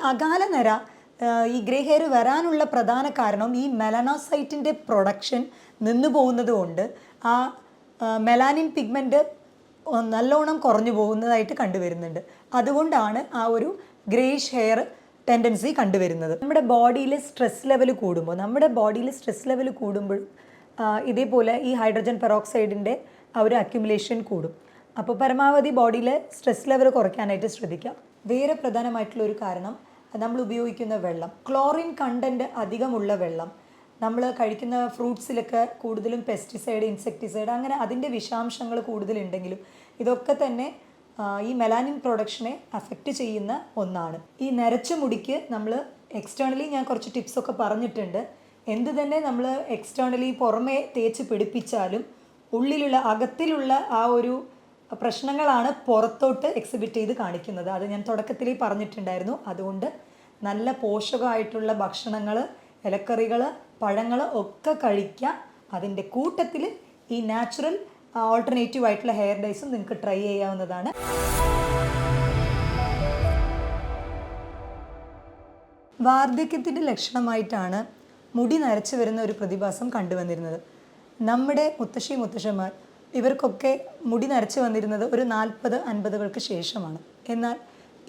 അകാല നിര ഈ ഗ്രേ ഹെയർ വരാനുള്ള പ്രധാന കാരണം ഈ മെലനോസൈറ്റിൻ്റെ പ്രൊഡക്ഷൻ നിന്നു പോകുന്നത് കൊണ്ട് ആ മെലാനിൻ പിഗ്മെൻറ്റ് നല്ലോണം കുറഞ്ഞു പോകുന്നതായിട്ട് കണ്ടുവരുന്നുണ്ട്. അതുകൊണ്ടാണ് ആ ഒരു ഗ്രേഷ് ഹെയർ ടെൻഡൻസി കണ്ടുവരുന്നത്. നമ്മുടെ ബോഡിയിൽ സ്ട്രെസ് ലെവൽ കൂടുമ്പോൾ ഇതേപോലെ ഈ ഹൈഡ്രജൻ പെറോക്സൈഡിൻ്റെ ആ ഒരു അക്യുമുലേഷൻ കൂടും. അപ്പോൾ പരമാവധി ബോഡിയിൽ സ്ട്രെസ് ലെവൽ കുറയ്ക്കാനായിട്ട് ശ്രദ്ധിക്കാം. വേറെ പ്രധാനമായിട്ടുള്ള ഒരു കാരണം നമ്മൾ ഉപയോഗിക്കുന്ന വെള്ളം, ക്ലോറിൻ കണ്ടൻറ്റ് അധികമുള്ള വെള്ളം. നമ്മൾ കഴിക്കുന്ന ഫ്രൂട്ട്സിലൊക്കെ കൂടുതലും പെസ്റ്റിസൈഡ്, ഇൻസെക്ടിസൈഡ് അങ്ങനെ അതിൻ്റെ വിഷാംശങ്ങൾ കൂടുതലുണ്ടെങ്കിലും ഇതൊക്കെ തന്നെ ഈ മെലാനിൻ പ്രൊഡക്ഷനെ അഫക്റ്റ് ചെയ്യുന്ന ഒന്നാണ്. ഈ നരച്ച മുടിക്ക് നമ്മൾ എക്സ്റ്റേണലി ഞാൻ കുറച്ച് ടിപ്സൊക്കെ പറഞ്ഞിട്ടുണ്ട്. എന്ത് തന്നെ നമ്മൾ എക്സ്റ്റേണലി പുറമേ തേച്ച് പിടിപ്പിച്ചാലും ഉള്ളിലുള്ള അകത്തിലുള്ള ആ ഒരു പ്രശ്നങ്ങളാണ് പുറത്തോട്ട് എക്സിബിറ്റ് ചെയ്ത് കാണിക്കുന്നത്. അത് ഞാൻ തുടക്കത്തിൽ പറഞ്ഞിട്ടുണ്ടായിരുന്നു. അതുകൊണ്ട് നല്ല പോഷകമായിട്ടുള്ള ഭക്ഷണങ്ങൾ, ഇലക്കറികൾ, പഴങ്ങൾ ഒക്കെ കഴിക്കുക. അതിൻ്റെ കൂട്ടത്തിൽ ഈ നാച്ചുറൽ ഓൾട്ടർനേറ്റീവ് ആയിട്ടുള്ള ഹെയർ ഡൈസും നിങ്ങൾക്ക് ട്രൈ ചെയ്യാവുന്നതാണ്. വാർദ്ധക്യത്തിൻ്റെ ലക്ഷണമായിട്ടാണ് മുടി നരച്ചു വരുന്ന ഒരു പ്രതിഭാസം കണ്ടുവന്നിരുന്നത്. നമ്മുടെ മുത്തശ്ശന്മാർ ഇവർക്കൊക്കെ മുടി നരച്ചു വന്നിരുന്നത് ഒരു 40-50കൾക്ക് ശേഷമാണ്. എന്നാൽ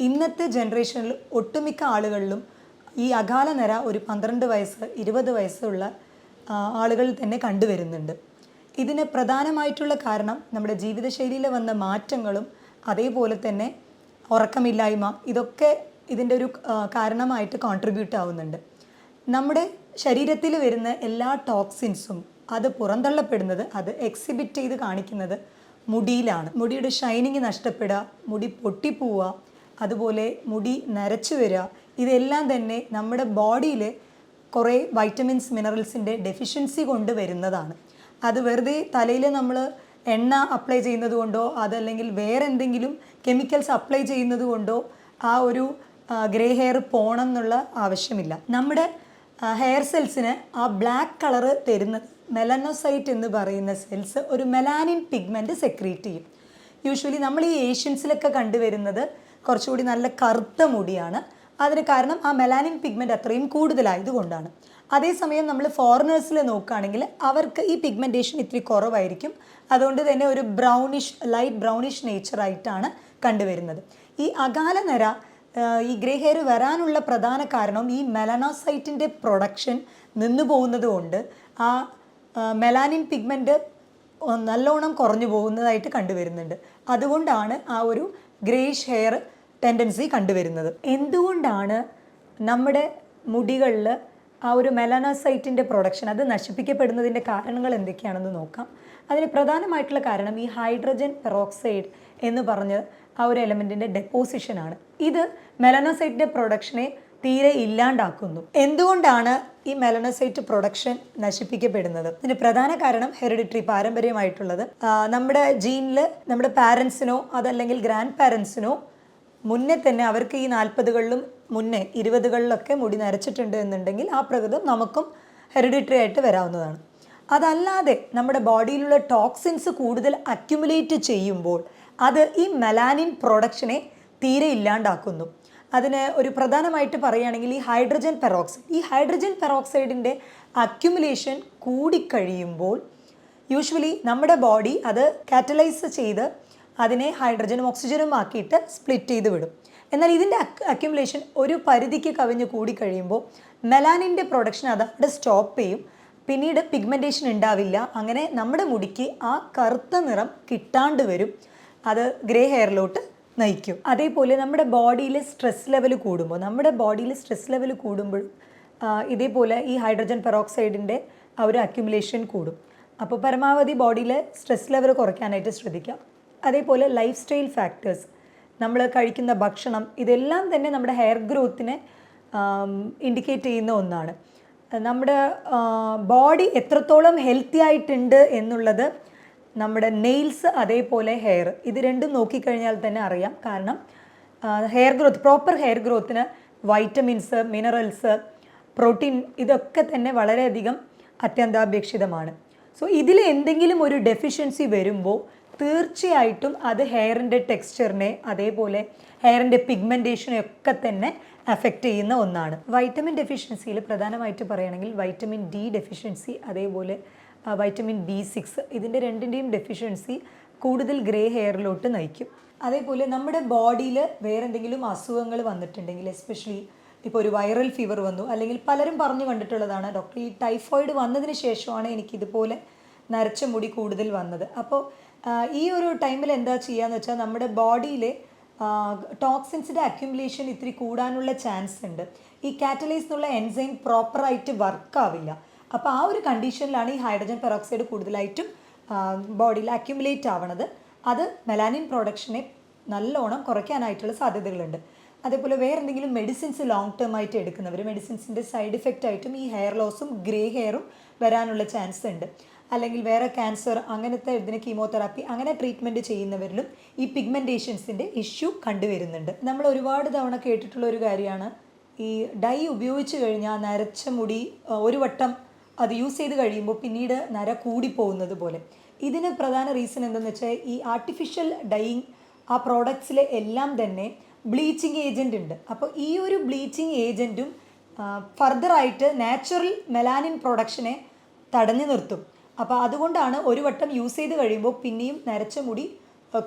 ഇന്നത്തെ ജനറേഷനിൽ ഒട്ടുമിക്ക ആളുകളിലും ഈ അകാല നിര ഒരു 12 വയസ്സ് 20 വയസ്സുള്ള ആളുകളിൽ തന്നെ കണ്ടുവരുന്നുണ്ട്. ഇതിന് പ്രധാനമായിട്ടുള്ള കാരണം നമ്മുടെ ജീവിതശൈലിയിൽ വന്ന മാറ്റങ്ങളും അതേപോലെ തന്നെ ഉറക്കമില്ലായ്മ, ഇതൊക്കെ ഇതിൻ്റെ ഒരു കാരണമായിട്ട് കോൺട്രിബ്യൂട്ട് ആവുന്നുണ്ട്. നമ്മുടെ ശരീരത്തിൽ വരുന്ന എല്ലാ ടോക്സിൻസും അത് പുറന്തള്ളപ്പെടുന്നത്, അത് എക്സിബിറ്റ് ചെയ്ത് കാണിക്കുന്നത് മുടിയിലാണ്. മുടിയുടെ ഷൈനിങ് നഷ്ടപ്പെടുക, മുടി പൊട്ടിപ്പോവുക, അതുപോലെ മുടി നരച്ചു വരിക, ഇതെല്ലാം തന്നെ നമ്മുടെ ബോഡിയിൽ കുറേ വൈറ്റമിൻസ്, മിനറൽസിൻ്റെ ഡെഫിഷ്യൻസി കൊണ്ട് വരുന്നതാണ്. അത് വെറുതെ തലയിൽ നമ്മൾ എണ്ണ അപ്ലൈ ചെയ്യുന്നത് കൊണ്ടോ അതല്ലെങ്കിൽ വേറെ എന്തെങ്കിലും കെമിക്കൽസ് അപ്ലൈ ചെയ്യുന്നത് കൊണ്ടോ ആ ഒരു ഗ്രേ ഹെയർ പോകണം എന്നുള്ള ആവശ്യമില്ല. നമ്മുടെ ഹെയർ സെൽസിന് ആ ബ്ലാക്ക് കളറ് തരുന്നത് മെലനോസൈറ്റ് എന്ന് പറയുന്ന സെൽസ് ഒരു മെലാനിൻ പിഗ്മെൻറ്റ് സെക്രീറ്റ് ചെയ്യും. യൂഷ്വലി നമ്മൾ ഈ ഏഷ്യൻസിലൊക്കെ കണ്ടുവരുന്നത് കുറച്ചുകൂടി നല്ല കറുത്ത മുടിയാണ്. അതിന് കാരണം ആ മെലാനിൻ പിഗ്മെൻറ്റ് അത്രയും കൂടുതലായതുകൊണ്ടാണ്. അതേസമയം നമ്മൾ ഫോറിനേഴ്സിൽ നോക്കുകയാണെങ്കിൽ അവർക്ക് ഈ പിഗ്മെൻറ്റേഷൻ ഇത്തിരി കുറവായിരിക്കും. അതുകൊണ്ട് തന്നെ ഒരു ലൈറ്റ് ബ്രൗണിഷ് നേച്ചറായിട്ടാണ് കണ്ടുവരുന്നത്. ഈ അകാല നിര ഈ ഗ്രേ ഹെയർ വരാനുള്ള പ്രധാന കാരണം ഈ മെലനോസൈറ്റിൻ്റെ പ്രൊഡക്ഷൻ നിന്നു പോകുന്നത് കൊണ്ട് ആ മെലാനിൻ പിഗ്മെൻറ്റ് നല്ലോണം കുറഞ്ഞു പോകുന്നതായിട്ട് കണ്ടുവരുന്നുണ്ട്. അതുകൊണ്ടാണ് ആ ഒരു ഗ്രേഷ് ഹെയർ ടെൻഡൻസി കണ്ടുവരുന്നത്. എന്തുകൊണ്ടാണ് നമ്മുടെ മുടികളിൽ ആ ഒരു മെലനോസൈറ്റിൻ്റെ പ്രൊഡക്ഷൻ അത് നശിപ്പിക്കപ്പെടുന്നതിൻ്റെ കാരണങ്ങൾ എന്തൊക്കെയാണെന്ന് നോക്കാം. അതിന് പ്രധാനമായിട്ടുള്ള കാരണം ഈ ഹൈഡ്രജൻ പെറോക്സൈഡ് എന്ന് പറഞ്ഞ ആ ഒരു എലമെൻറ്റിൻ്റെ ഡെപ്പോസിഷനാണ്. ഇത് മെലനോസൈറ്റിൻ്റെ പ്രൊഡക്ഷനെ തീരെ ഇല്ലാണ്ടാക്കുന്നു. എന്തുകൊണ്ടാണ് ഈ മെലനോസൈറ്റ് പ്രൊഡക്ഷൻ നശിപ്പിക്കപ്പെടുന്നത്? ഇതിന് പ്രധാന കാരണം ഹെറിഡിറ്ററി, പാരമ്പര്യമായിട്ടുള്ളത്. നമ്മുടെ ജീനിൽ നമ്മുടെ പാരൻസിനോ അതല്ലെങ്കിൽ ഗ്രാൻഡ് പാരൻസിനോ മുന്നേ തന്നെ അവർക്ക് ഈ 40കളിലും മുന്നേ 20കളിലൊക്കെ മുടി നരച്ചിട്ടുണ്ട് എന്നുണ്ടെങ്കിൽ ആ പ്രകൃതം നമുക്കും ഹെറിഡിറ്ററി ആയിട്ട് വരാവുന്നതാണ്. അതല്ലാതെ നമ്മുടെ ബോഡിയിലുള്ള ടോക്സിൻസ് കൂടുതൽ അക്യുമുലേറ്റ് ചെയ്യുമ്പോൾ അത് ഈ മെലാനിൻ പ്രൊഡക്ഷനെ തീരെ ഇല്ലാണ്ടാക്കുന്നു. അതിന് ഒരു പ്രധാനമായിട്ട് പറയുകയാണെങ്കിൽ ഈ ഹൈഡ്രജൻ പെറോക്സൈഡിൻ്റെ അക്യുമുലേഷൻ കൂടിക്കഴിയുമ്പോൾ യൂഷ്വലി നമ്മുടെ ബോഡി അത് കാറ്റലൈസ് ചെയ്ത് അതിനെ ഹൈഡ്രജനും ഓക്സിജനും ആക്കിയിട്ട് സ്പ്ലിറ്റ് ചെയ്ത് വിടും. എന്നാൽ ഇതിൻ്റെ അക്യുമുലേഷൻ ഒരു പരിധിക്ക് കവിഞ്ഞ് കൂടിക്കഴിയുമ്പോൾ മെലാനിൻ്റെ പ്രൊഡക്ഷൻ അത് അവിടെ സ്റ്റോപ്പ് ചെയ്യും. പിന്നീട് പിഗ്മെൻറ്റേഷൻ ഉണ്ടാവില്ല. അങ്ങനെ നമ്മുടെ മുടിക്ക് ആ കറുത്ത നിറം കിട്ടാണ്ട് വരും. അത് ഗ്രേ ഹെയറിലോട്ട് നയിക്കും. അതേപോലെ നമ്മുടെ ബോഡിയിൽ സ്ട്രെസ് ലെവൽ കൂടുമ്പോൾ ഇതേപോലെ ഈ ഹൈഡ്രജൻ പെറോക്സൈഡിൻ്റെ ആ ഒരു അക്യുമുലേഷൻ കൂടും. അപ്പോൾ പരമാവധി ബോഡിയിൽ സ്ട്രെസ് ലെവൽ കുറയ്ക്കാനായിട്ട് ശ്രദ്ധിക്കാം. അതേപോലെ ലൈഫ് സ്റ്റൈൽ ഫാക്ടേഴ്സ്, നമ്മൾ കഴിക്കുന്ന ഭക്ഷണം, ഇതെല്ലാം തന്നെ നമ്മുടെ ഹെയർ ഗ്രോത്തിനെ ഇൻഡിക്കേറ്റ് ചെയ്യുന്ന ഒന്നാണ്. നമ്മുടെ ബോഡി എത്രത്തോളം ഹെൽത്തി ആയിട്ടുണ്ട് എന്നുള്ളത് നമ്മുടെ നെയിൽസ് അതേപോലെ ഹെയർ, ഇത് രണ്ടും നോക്കിക്കഴിഞ്ഞാൽ തന്നെ അറിയാം. കാരണം പ്രോപ്പർ ഹെയർ ഗ്രോത്തിന് വൈറ്റമിൻസ്, മിനറൽസ്, പ്രോട്ടീൻ ഇതൊക്കെ തന്നെ വളരെയധികം അത്യന്താപേക്ഷിതമാണ്. സോ ഇതിൽ എന്തെങ്കിലും ഒരു ഡെഫിഷ്യൻസി വരുമ്പോൾ തീർച്ചയായിട്ടും അത് ഹെയറിൻ്റെ ടെക്സ്ചറിനെ അതേപോലെ ഹെയറിൻ്റെ പിഗ്മെൻറ്റേഷനെ ഒക്കെ തന്നെ അഫക്റ്റ് ചെയ്യുന്ന ഒന്നാണ്. വൈറ്റമിൻ ഡെഫിഷ്യൻസിയിൽ പ്രധാനമായിട്ട് പറയുകയാണെങ്കിൽ വൈറ്റമിൻ ഡി ഡെഫിഷ്യൻസി അതേപോലെ വൈറ്റമിൻ B6 ഇതിൻ്റെ രണ്ടിൻ്റെയും ഡെഫിഷ്യൻസി കൂടുതൽ ഗ്രേ ഹെയറിലോട്ട് നയിക്കും. അതേപോലെ നമ്മുടെ ബോഡിയിൽ വേറെ എന്തെങ്കിലും അസുഖങ്ങൾ വന്നിട്ടുണ്ടെങ്കിൽ, എസ്പെഷ്യലി ഇപ്പോൾ ഒരു വൈറൽ ഫീവർ വന്നു, അല്ലെങ്കിൽ പലരും പറഞ്ഞു കണ്ടിട്ടുള്ളതാണ് ഡോക്ടർ ഈ ടൈഫോയിഡ് വന്നതിന് ശേഷമാണ് എനിക്കിതുപോലെ നരച്ച മുടി കൂടുതൽ വന്നത്. അപ്പോൾ ഈ ഒരു ടൈമിൽ എന്താ ചെയ്യുകയെന്ന് വെച്ചാൽ നമ്മുടെ ബോഡിയിലെ ടോക്സിൻസിൻ്റെ അക്യുമുലേഷൻ ഇത്തിരി കൂടാനുള്ള ചാൻസ് ഉണ്ട്. ഈ കാറ്റലൈസ് എന്നുള്ള എൻസൈം പ്രോപ്പറായിട്ട് വർക്കാവില്ല. അപ്പോൾ ആ ഒരു കണ്ടീഷനിലാണ് ഈ ഹൈഡ്രജൻ പെറോക്സൈഡ് കൂടുതലായിട്ടും ബോഡിയിൽ അക്യുമുലേറ്റ് ആവണത്. അത് മെലാനിൻ പ്രൊഡക്ഷനെ നല്ലോണം കുറയ്ക്കാനായിട്ടുള്ള സാധ്യതകളുണ്ട്. അതേപോലെ വേറെ എന്തെങ്കിലും മെഡിസിൻസ് ലോങ് ടേം ആയിട്ട് എടുക്കുന്നവർ മെഡിസിൻസിൻ്റെ സൈഡ് ഇഫക്റ്റ് ആയിട്ടും ഈ ഹെയർ ലോസും ഗ്രേ ഹെയറും വരാനുള്ള ചാൻസ് ഉണ്ട്. അല്ലെങ്കിൽ വേറെ ക്യാൻസർ അങ്ങനത്തെ ഇതിന് കീമോതെറാപ്പി അങ്ങനെ ട്രീറ്റ്മെൻറ്റ് ചെയ്യുന്നവരിലും ഈ പിഗ്മെൻറ്റേഷൻസിൻ്റെ ഇഷ്യൂ കണ്ടുവരുന്നുണ്ട്. നമ്മൾ ഒരുപാട് തവണ കേട്ടിട്ടുള്ള ഒരു കാര്യമാണ് ഈ ഡൈ ഉപയോഗിച്ച് കഴിഞ്ഞാൽ നരച്ച മുടി ഒരു വട്ടം അത് യൂസ് ചെയ്ത് കഴിയുമ്പോൾ പിന്നീട് നര കൂടിപ്പോകുന്നത് പോലെ. ഇതിന് പ്രധാന റീസൺ എന്തെന്ന് വെച്ചാൽ ഈ ആർട്ടിഫിഷ്യൽ ഡൈയിങ് ആ പ്രോഡക്ട്സിലെ എല്ലാം തന്നെ ബ്ലീച്ചിങ് ഏജൻറ്റ് ഉണ്ട്. അപ്പോൾ ഈ ഒരു ബ്ലീച്ചിങ് ഏജൻറ്റും ഫർദറായിട്ട് നാച്ചുറൽ മെലാനിൻ പ്രൊഡക്ഷനെ തടഞ്ഞു നിർത്തും. അപ്പോൾ അതുകൊണ്ടാണ് ഒരു വട്ടം യൂസ് ചെയ്ത് കഴിയുമ്പോൾ പിന്നെയും നരച്ച മുടി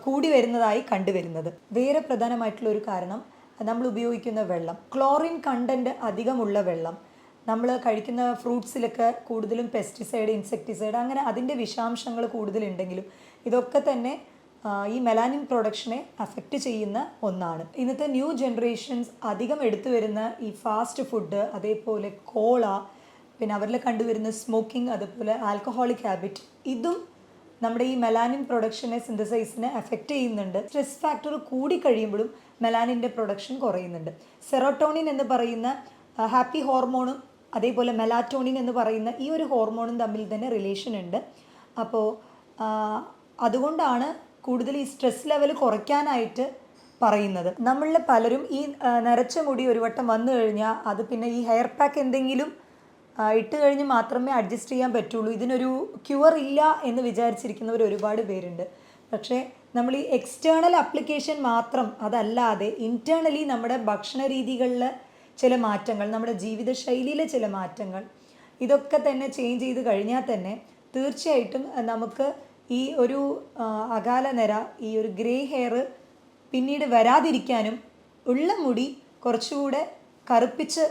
കൂടി വരുന്നതായി കണ്ടുവരുന്നത്. വേറെ പ്രധാനമായിട്ടുള്ള ഒരു കാരണം നമ്മൾ ഉപയോഗിക്കുന്ന വെള്ളം, ക്ലോറിൻ കണ്ടൻറ്റ് അധികമുള്ള വെള്ളം. നമ്മൾ കഴിക്കുന്ന ഫ്രൂട്ട്സിലൊക്കെ കൂടുതലും പെസ്റ്റിസൈഡ്, ഇൻസെക്ടിസൈഡ് അങ്ങനെ അതിൻ്റെ വിഷാംശങ്ങൾ കൂടുതലുണ്ടെങ്കിലും ഇതൊക്കെ തന്നെ ഈ മെലാനിൻ പ്രൊഡക്ഷനെ അഫക്റ്റ് ചെയ്യുന്ന ഒന്നാണ്. ഇന്നത്തെ ന്യൂ ജനറേഷൻസ് അധികം എടുത്തു വരുന്ന ഈ ഫാസ്റ്റ് ഫുഡ്, അതേപോലെ കോള, പിന്നെ അവരിൽ കണ്ടുവരുന്ന സ്മോക്കിംഗ്, അതുപോലെ ആൽക്കഹോളിക് ഹാബിറ്റ്, ഇതും നമ്മുടെ ഈ മെലാനിൻ പ്രൊഡക്ഷനെ സിന്തസൈസിനെ അഫക്റ്റ് ചെയ്യുന്നുണ്ട്. സ്ട്രെസ് ഫാക്ടർ കൂടി കഴിയുമ്പോഴും മെലാനിൻ്റെ പ്രൊഡക്ഷൻ കുറയുന്നുണ്ട്. സെറോട്ടോണിൻ എന്ന് പറയുന്ന ഹാപ്പി ഹോർമോണും അതേപോലെ മെലാറ്റോണിൻ എന്ന് പറയുന്ന ഈ ഒരു ഹോർമോണും തമ്മിൽ തന്നെ റിലേഷൻ ഉണ്ട്. അപ്പോൾ അതുകൊണ്ടാണ് കൂടുതൽ ഈ സ്ട്രെസ് ലെവൽ കുറയ്ക്കാനായിട്ട് പറയുന്നത്. നമ്മളിൽ പലരും ഈ നരച്ച മുടി ഒരു വട്ടം വന്നു കഴിഞ്ഞാൽ അത് പിന്നെ ഈ ഹെയർ പാക്ക് എന്തെങ്കിലും ഇട്ട് കഴിഞ്ഞ് മാത്രമേ അഡ്ജസ്റ്റ് ചെയ്യാൻ പറ്റുള്ളൂ, ഇതിനൊരു ക്യൂർ ഇല്ല എന്ന് വിചാരിച്ചിരിക്കുന്നവർ ഒരുപാട് പേരുണ്ട്. പക്ഷേ നമ്മൾ ഈ എക്സ്റ്റേണൽ അപ്ലിക്കേഷൻ മാത്രം അതല്ലാതെ ഇൻറ്റേർണലി നമ്മുടെ ഭക്ഷണ രീതികളിൽ ചില മാറ്റങ്ങൾ, നമ്മുടെ ജീവിതശൈലിയിലെ ചില മാറ്റങ്ങൾ, ഇതൊക്കെ തന്നെ ചേഞ്ച് ചെയ്ത് കഴിഞ്ഞാൽ തന്നെ തീർച്ചയായിട്ടും നമുക്ക് ഈ ഒരു അകാല നിര, ഈ ഒരു ഗ്രേ ഹെയർ പിന്നീട് വരാതിരിക്കാനും ഉള്ള മുടി കുറച്ചുകൂടെ കറുപ്പിച്ച്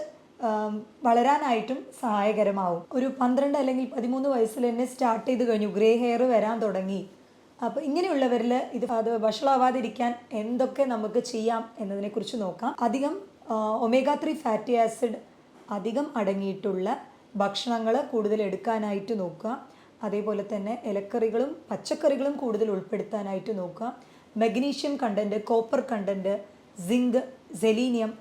വളരാനായിട്ടും സഹായകരമാവും. ഒരു 12 അല്ലെങ്കിൽ 13 വയസ്സിൽ തന്നെ സ്റ്റാർട്ട് ചെയ്ത് കഴിഞ്ഞു, ഗ്രേ ഹെയർ വരാൻ തുടങ്ങി. അപ്പോൾ ഇങ്ങനെയുള്ളവരിൽ അത് വഷളാവാതിരിക്കാൻ എന്തൊക്കെ നമുക്ക് ചെയ്യാം എന്നതിനെക്കുറിച്ച് നോക്കാം. അധികം omega-3 ഫാറ്റി ആസിഡ് അധികം അടങ്ങിയിട്ടുള്ള ഭക്ഷണങ്ങൾ കൂടുതൽ എടുക്കാനായിട്ട് നോക്കുക. അതേപോലെ തന്നെ ഇലക്കറികളും പച്ചക്കറികളും കൂടുതൽ ഉൾപ്പെടുത്താനായിട്ട് നോക്കുക. Magnesium content, copper content, zinc, selenium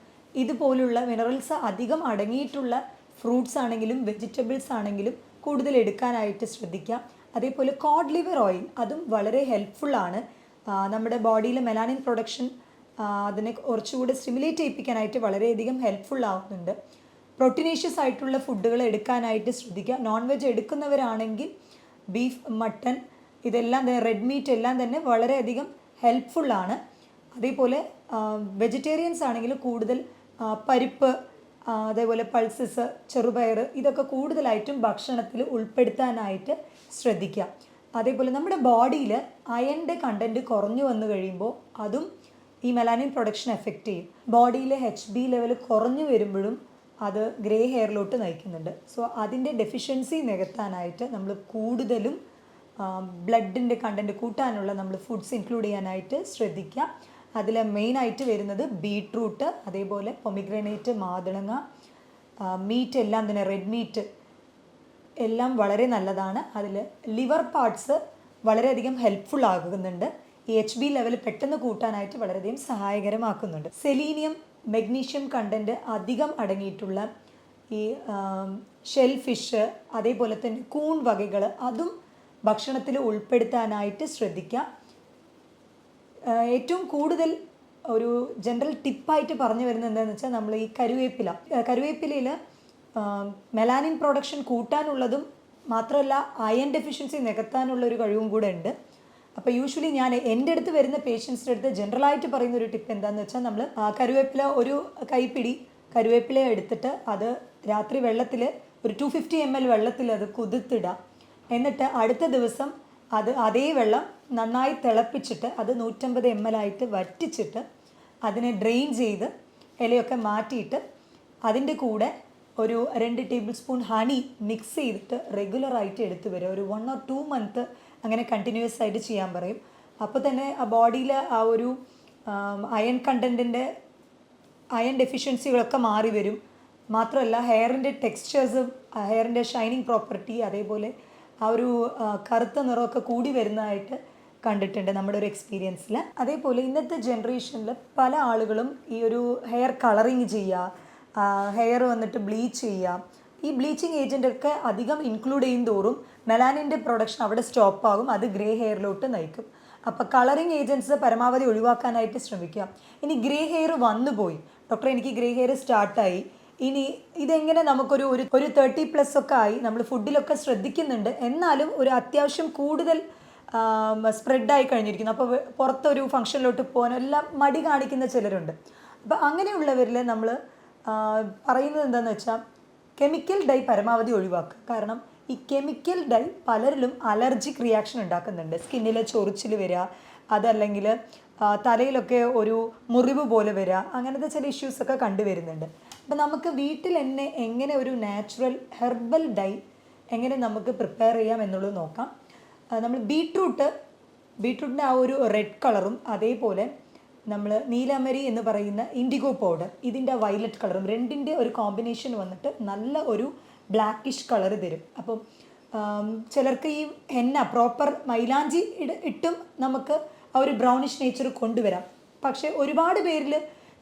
ഇതുപോലുള്ള മിനറൽസ് അധികം അടങ്ങിയിട്ടുള്ള ഫ്രൂട്ട്സ് ആണെങ്കിലും വെജിറ്റബിൾസ് ആണെങ്കിലും കൂടുതൽ എടുക്കാനായിട്ട് ശ്രദ്ധിക്കുക. അതേപോലെ കോഡ് ലിവർ ഓയിൽ, അതും വളരെ ഹെൽപ്ഫുള്ളാണ്. നമ്മുടെ ബോഡിയിലെ മെലാനിൻ പ്രൊഡക്ഷൻ അതിനെ കുറച്ചുകൂടി സ്റ്റിമുലേറ്റ് ചെയ്യിപ്പിക്കാനായിട്ട് വളരെയധികം ഹെൽപ്ഫുൾ ആവുന്നുണ്ട്. പ്രോട്ടീനേഷ്യസ് ആയിട്ടുള്ള ഫുഡുകൾ എടുക്കാനായിട്ട് ശ്രദ്ധിക്കുക. നോൺ വെജ് എടുക്കുന്നവരാണെങ്കിൽ ബീഫ്, മട്ടൺ ഇതെല്ലാം തന്നെ, റെഡ് മീറ്റ് എല്ലാം തന്നെ വളരെയധികം ഹെൽപ്ഫുള്ളാണ്. അതേപോലെ വെജിറ്റേറിയൻസ് ആണെങ്കിൽ കൂടുതൽ പരിപ്പ്, അതേപോലെ പൾസസ്, ചെറുപയർ ഇതൊക്കെ കൂടുതലായിട്ടും ഭക്ഷണത്തിൽ ഉൾപ്പെടുത്താനായിട്ട് ശ്രദ്ധിക്കുക. അതേപോലെ നമ്മുടെ ബോഡിയിൽ അയണിൻ്റെ കണ്ടൻറ്റ് കുറഞ്ഞു വന്നു കഴിയുമ്പോൾ അതും ഈ മെലാനിൻ പ്രൊഡക്ഷൻ എഫക്റ്റ് ചെയ്യും. ബോഡിയിലെ HB ലെവൽ കുറഞ്ഞു വരുമ്പോഴും അത് ഗ്രേ ഹെയറിലോട്ട് നയിക്കുന്നുണ്ട്. സോ അതിൻ്റെ ഡെഫിഷ്യൻസി നികത്താനായിട്ട് നമ്മൾ കൂടുതലും ബ്ലഡിൻ്റെ കണ്ടൻറ്റ് കൂട്ടാനുള്ള നമ്മൾ ഫുഡ്സ് ഇൻക്ലൂഡ് ചെയ്യാനായിട്ട് ശ്രദ്ധിക്കുക. അതിൽ മെയിനായിട്ട് വരുന്നത് ബീട്രൂട്ട്, അതേപോലെ പൊമിഗ്രാനേറ്റ്, മാതളങ്ങ, മീറ്റ് എല്ലാം തന്നെ, റെഡ് മീറ്റ് എല്ലാം വളരെ നല്ലതാണ്. അതിൽ ലിവർ പാർട്സ് വളരെയധികം ഹെൽപ്ഫുൾ ആകുന്നുണ്ട്. ഈ HB ലെവൽ പെട്ടെന്ന് കൂട്ടാനായിട്ട് വളരെയധികം സഹായകരമാക്കുന്നുണ്ട്. സെലീനിയം, മഗ്നീഷ്യം കണ്ടൻറ്റ് അധികം അടങ്ങിയിട്ടുള്ള ഈ ഷെൽ ഫിഷ്, അതേപോലെ തന്നെ കൂൺ വകകൾ അതും ഭക്ഷണത്തിൽ ഉൾപ്പെടുത്താനായിട്ട് ശ്രദ്ധിക്കുക. ഏറ്റവും കൂടുതൽ ഒരു ജനറൽ ടിപ്പായിട്ട് പറഞ്ഞു വരുന്നത് എന്താണെന്ന് വെച്ചാൽ നമ്മൾ ഈ കരുവേപ്പിലയിൽ മെലാനിൻ പ്രൊഡക്ഷൻ കൂട്ടാനുള്ളതും മാത്രമല്ല അയൺ ഡെഫിഷ്യൻസി നികത്താനുള്ള ഒരു കഴിവും കൂടെ ഉണ്ട്. അപ്പോൾ യൂഷ്വലി ഞാൻ എൻ്റെ അടുത്ത് വരുന്ന പേഷ്യൻസിൻ്റെ അടുത്ത് ജനറലായിട്ട് പറയുന്ന ഒരു ടിപ്പ് എന്താണെന്ന് വെച്ചാൽ നമ്മൾ കരുവേപ്പില ഒരു കൈപ്പിടി കരുവേപ്പില എടുത്തിട്ട് അത് രാത്രി വെള്ളത്തിൽ ഒരു 250 ml വെള്ളത്തിൽ അത് കുതിർത്തിടുക. എന്നിട്ട് അടുത്ത ദിവസം അതേ വെള്ളം നന്നായി തിളപ്പിച്ചിട്ട് അത് 150 ml ആയിട്ട് വറ്റിച്ചിട്ട് അതിനെ ഡ്രെയിൻ ചെയ്ത് ഇലയൊക്കെ മാറ്റിയിട്ട് അതിൻ്റെ കൂടെ ഒരു 2 ടേബിൾ സ്പൂൺ ഹണി മിക്സ് ചെയ്തിട്ട് റെഗുലറായിട്ട് എടുത്തു വരിക. ഒരു 1 or 2 month അങ്ങനെ കണ്ടിന്യൂസ് ആയിട്ട് ചെയ്യാൻ പറയും. അപ്പോൾ തന്നെ ആ ബോഡിയിൽ ആ ഒരു അയൺ കണ്ടൻറ്റിൻ്റെ അയൺ ഡെഫിഷ്യൻസികളൊക്കെ മാറി വരും. മാത്രമല്ല ഹെയറിൻ്റെ ടെക്സ്ചേഴ്സും ഹെയറിൻ്റെ ഷൈനിങ് പ്രോപ്പർട്ടി അതേപോലെ ആ ഒരു കറുത്ത നിറമൊക്കെ കൂടി വരുന്നതായിട്ട് കണ്ടിട്ടുണ്ട് നമ്മുടെ ഒരു എക്സ്പീരിയൻസിൽ. അതേപോലെ ഇന്നത്തെ ജനറേഷനിൽ പല ആളുകളും ഈ ഒരു ഹെയർ കളറിങ് ചെയ്യുക, ഹെയർ വന്നിട്ട് ബ്ലീച്ച് ചെയ്യുക. ഈ ബ്ലീച്ചിങ് ഏജൻറ്റൊക്കെ അധികം ഇൻക്ലൂഡ് ചെയ്യും തോറും മെലാനിൻ്റെ പ്രൊഡക്ഷൻ അവിടെ സ്റ്റോപ്പ് ആകും, അത് ഗ്രേ ഹെയറിലോട്ട് നയിക്കും. അപ്പോൾ കളറിങ് ഏജൻറ്റ്സ് പരമാവധി ഒഴിവാക്കാനായിട്ട് ശ്രമിക്കുക. ഇനി ഗ്രേ ഹെയർ വന്നുപോയി, ഡോക്ടറെ എനിക്ക് ഗ്രേ ഹെയർ സ്റ്റാർട്ടായി, ഇനി ഇതെങ്ങനെ നമുക്കൊരു 30+ ഒക്കെ ആയി, നമ്മൾ ഫുഡിലൊക്കെ ശ്രദ്ധിക്കുന്നുണ്ട്, എന്നാലും ഒരു അത്യാവശ്യം കൂടുതൽ സ്പ്രെഡായി കഴിഞ്ഞിരിക്കുന്നു, അപ്പോൾ പുറത്തൊരു ഫംഗ്ഷനിലോട്ട് പോകാൻ എല്ലാം മടി കാണിക്കുന്ന ചിലരുണ്ട്. അപ്പോൾ അങ്ങനെയുള്ളവരിൽ നമ്മൾ പറയുന്നത് എന്താണെന്ന് വെച്ചാൽ കെമിക്കൽ ഡൈ പരമാവധി ഒഴിവാക്കുക. കാരണം ഈ കെമിക്കൽ ഡൈ പലരിലും അലർജിക് റിയാക്ഷൻ ഉണ്ടാക്കുന്നുണ്ട്. സ്കിന്നിൽ ചൊറിച്ചിൽ വരിക, അതല്ലെങ്കിൽ തലയിലൊക്കെ ഒരു മുറിവ് പോലെ വരിക, അങ്ങനത്തെ ചില ഇഷ്യൂസൊക്കെ കണ്ടുവരുന്നുണ്ട്. അപ്പോൾ നമുക്ക് വീട്ടിൽ തന്നെ എങ്ങനെ ഒരു നാച്ചുറൽ ഹെർബൽ ഡൈ എങ്ങനെ നമുക്ക് പ്രിപ്പയർ ചെയ്യാം എന്നുള്ളത് നോക്കാം. നമ്മൾ ബീട്രൂട്ടിൻ്റെ ആ ഒരു റെഡ് കളറും അതേപോലെ നമ്മൾ നീലാമരി എന്ന് പറയുന്ന ഇൻഡിഗോ പൗഡർ ഇതിൻ്റെ വയലറ്റ് കളറും രണ്ടിൻ്റെ ഒരു കോമ്പിനേഷൻ വന്നിട്ട് നല്ല ഒരു ബ്ലാക്കിഷ് കളർ തരും. അപ്പം ചിലർക്ക് ഈ പ്രോപ്പർ മൈലാഞ്ചി ഇട്ടും നമുക്ക് ആ ഒരു ബ്രൗണിഷ് നേച്ചർ കൊണ്ടുവരാം. പക്ഷേ ഒരുപാട് പേരിൽ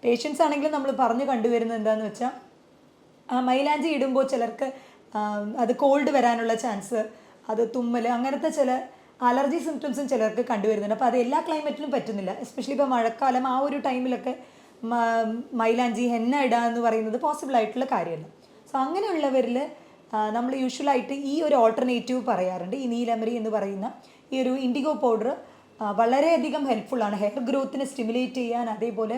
പേഷ്യൻസ് ആണെങ്കിലും നമ്മൾ പറഞ്ഞു കണ്ടുവരുന്നത് എന്താണെന്ന് വെച്ചാൽ ആ മൈലാഞ്ചി ഇടുമ്പോൾ ചിലർക്ക് അത് കോൾഡ് വരാനുള്ള ചാൻസ്, അത് തുമ്മൽ, അങ്ങനത്തെ ചില അലർജി സിംറ്റംസും ചിലർക്ക് കണ്ടുവരുന്നുണ്ട്. അപ്പോൾ അത് എല്ലാ ക്ലൈമറ്റിലും പറ്റുന്നില്ല. എസ്പെഷ്യലി ഇപ്പോൾ മഴക്കാലം ആ ഒരു ടൈമിലൊക്കെ മൈലാഞ്ചി ഇടുക എന്ന് പറയുന്നത് പോസിബിൾ ആയിട്ടുള്ള കാര്യമല്ല. സോ അങ്ങനെയുള്ളവരിൽ നമ്മൾ യൂഷ്വലായിട്ട് ഈ ഒരു ഓൾട്ടർനേറ്റീവ് പറയാറുണ്ട്. ഈ നീലമരി എന്ന് പറയുന്ന ഈ ഒരു ഇൻഡിഗോ പൗഡർ വളരെയധികം ഹെൽപ്ഫുള്ളാണ് ഹെയർ ഗ്രോത്തിനെ സ്റ്റിമുലേറ്റ് ചെയ്യാൻ, അതേപോലെ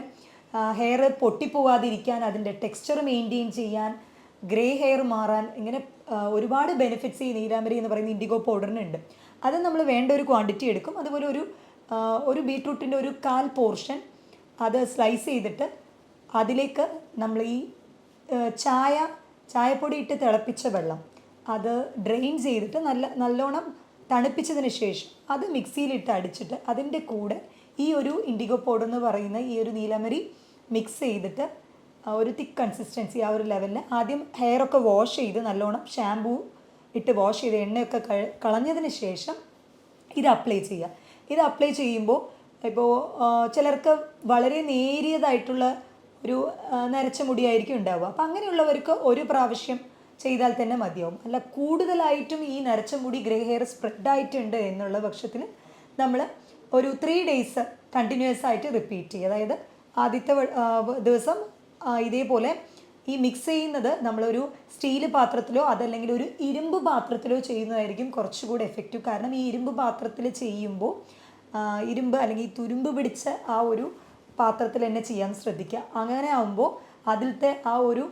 ഹെയർ പൊട്ടിപ്പോവാതിരിക്കാൻ, അതിൻ്റെ ടെക്സ്ചർ മെയിൻറ്റെയിൻ ചെയ്യാൻ, ഗ്രേ ഹെയർ മാറാൻ, ഇങ്ങനെ ഒരുപാട് ബെനിഫിറ്റ്സ് ഈ നീലാമരി എന്ന് പറയുന്ന ഇൻഡിഗോ പൗഡറിനുണ്ട്. അത് നമ്മൾ വേണ്ട ഒരു ക്വാണ്ടിറ്റി എടുക്കും. അതുപോലെ ഒരു ബീട്രൂട്ടിൻ്റെ ഒരു 1/4 പോർഷൻ അത് സ്ലൈസ് ചെയ്തിട്ട് അതിലേക്ക് നമ്മൾ ഈ ചായപ്പൊടി ഇട്ട് തിളപ്പിച്ച വെള്ളം അത് ഡ്രെയിൻ ചെയ്തിട്ട് നല്ലോണം തണുപ്പിച്ചതിന് ശേഷം അത് മിക്സിയിലിട്ട് അടിച്ചിട്ട് അതിൻ്റെ കൂടെ ഈ ഒരു ഇൻഡിഗോ പൗഡർ എന്ന് പറയുന്ന ഈ ഒരു നീലമരി മിക്സ് ചെയ്തിട്ട് ഒരു തിക്ക് കൺസിസ്റ്റൻസി ആ ഒരു ലെവലിൽ ആദ്യം ഹെയറൊക്കെ വാഷ് ചെയ്ത് നല്ലോണം ഷാമ്പൂ ഇട്ട് വാഷ് ചെയ്ത് എണ്ണയൊക്കെ കളഞ്ഞതിന് ശേഷം ഇത് അപ്ലൈ ചെയ്യുക. ഇത് അപ്ലൈ ചെയ്യുമ്പോൾ ഇപ്പോൾ ചിലർക്ക് വളരെ നേരിയതായിട്ടുള്ള ഒരു നരച്ച മുടിയായിരിക്കും ഉണ്ടാവുക. അപ്പോൾ അങ്ങനെയുള്ളവർക്ക് ഒരു പ്രാവശ്യം ചെയ്താൽ തന്നെ മതിയാവും. അല്ല കൂടുതലായിട്ടും ഈ നരച്ച മുടി ഗ്രേ ഹെയർ സ്പ്രെഡായിട്ടുണ്ട് എന്നുള്ള പക്ഷത്തിൽ നമ്മൾ ഒരു 3 days കണ്ടിന്യൂസ് ആയിട്ട് റിപ്പീറ്റ് ചെയ്യുക. അതായത് ആദ്യത്തെ ദിവസം ഇതേപോലെ ഈ മിക്സ് ചെയ്യുന്നത് നമ്മളൊരു സ്റ്റീൽ പാത്രത്തിലോ അതല്ലെങ്കിൽ ഒരു ഇരുമ്പ് പാത്രത്തിലോ ചെയ്യുന്നതായിരിക്കും കുറച്ചുകൂടി എഫക്റ്റീവ്. കാരണം ഈ ഇരുമ്പ് പാത്രത്തിൽ ചെയ്യുമ്പോൾ ഇരുമ്പ് അല്ലെങ്കിൽ തുരുമ്പ് പിടിച്ച ആ ഒരു പാത്രത്തിൽ തന്നെ ചെയ്യാൻ ശ്രദ്ധിക്കുക. അങ്ങനെ ആകുമ്പോൾ അതിലത്തെ ആ ഒരു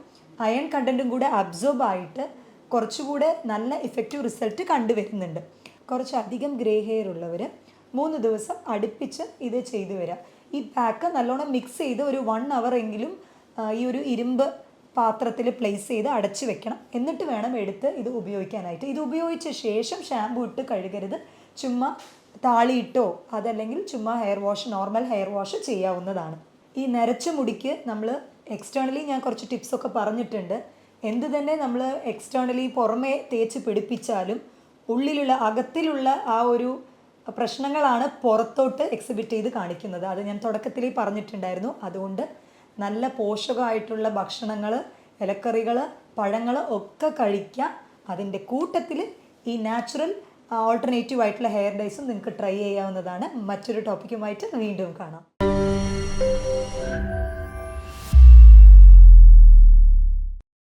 അയൺ കണ്ടൻറ്റും കൂടെ അബ്സോർബ് ആയിട്ട് കുറച്ചുകൂടെ നല്ല എഫക്റ്റീവ് റിസൾട്ട് കണ്ടുവരുന്നുണ്ട്. കുറച്ചധികം ഗ്രേ ഹെയർ ഉള്ളവർ 3 ദിവസം അടുപ്പിച്ച് ഇത് ചെയ്തു വരിക. ഈ പാക്ക് നല്ലോണം മിക്സ് ചെയ്ത് ഒരു 1 hour എങ്കിലും ഈ ഒരു ഇരുമ്പ് പാത്രത്തിൽ പ്ലേസ് ചെയ്ത് അടച്ചു വെക്കണം. എന്നിട്ട് വേണം എടുത്ത് ഇത് ഉപയോഗിക്കാനായിട്ട്. ഇത് ഉപയോഗിച്ച ശേഷം ഷാമ്പു ഇട്ട് കഴുകരുത്. ചുമ്മാ താളിയിട്ടോ അതല്ലെങ്കിൽ ചുമ്മാ നോർമൽ ഹെയർ വാഷ് ചെയ്യാവുന്നതാണ്. ഈ നരച്ച മുടിക്ക് നമ്മൾ എക്സ്റ്റേണലി ഞാൻ കുറച്ച് ടിപ്സൊക്കെ പറഞ്ഞിട്ടുണ്ട്. എന്ത് തന്നെ നമ്മൾ എക്സ്റ്റേണലി പുറമേ തേച്ച് പിടിപ്പിച്ചാലും അകത്തിലുള്ള ആ ഒരു പ്രശ്നങ്ങളാണ് പുറത്തോട്ട് എക്സിബിറ്റ് ചെയ്ത് കാണിക്കുന്നത്. അത് ഞാൻ തുടക്കത്തിൽ പറഞ്ഞിട്ടുണ്ടായിരുന്നു. അതുകൊണ്ട് നല്ല പോഷകമായിട്ടുള്ള ഭക്ഷണങ്ങൾ, ഇലക്കറികൾ, പഴങ്ങൾ ഒക്കെ കഴിക്കാം. അതിൻ്റെ കൂട്ടത്തിൽ ഈ നാച്ചുറൽ ഓൾട്ടർനേറ്റീവ് ആയിട്ടുള്ള ഹെയർ ഡൈസും നിങ്ങൾക്ക് ട്രൈ ചെയ്യാവുന്നതാണ്. മറ്റൊരു ടോപ്പിക്കുമായിട്ട് വീണ്ടും കാണാം.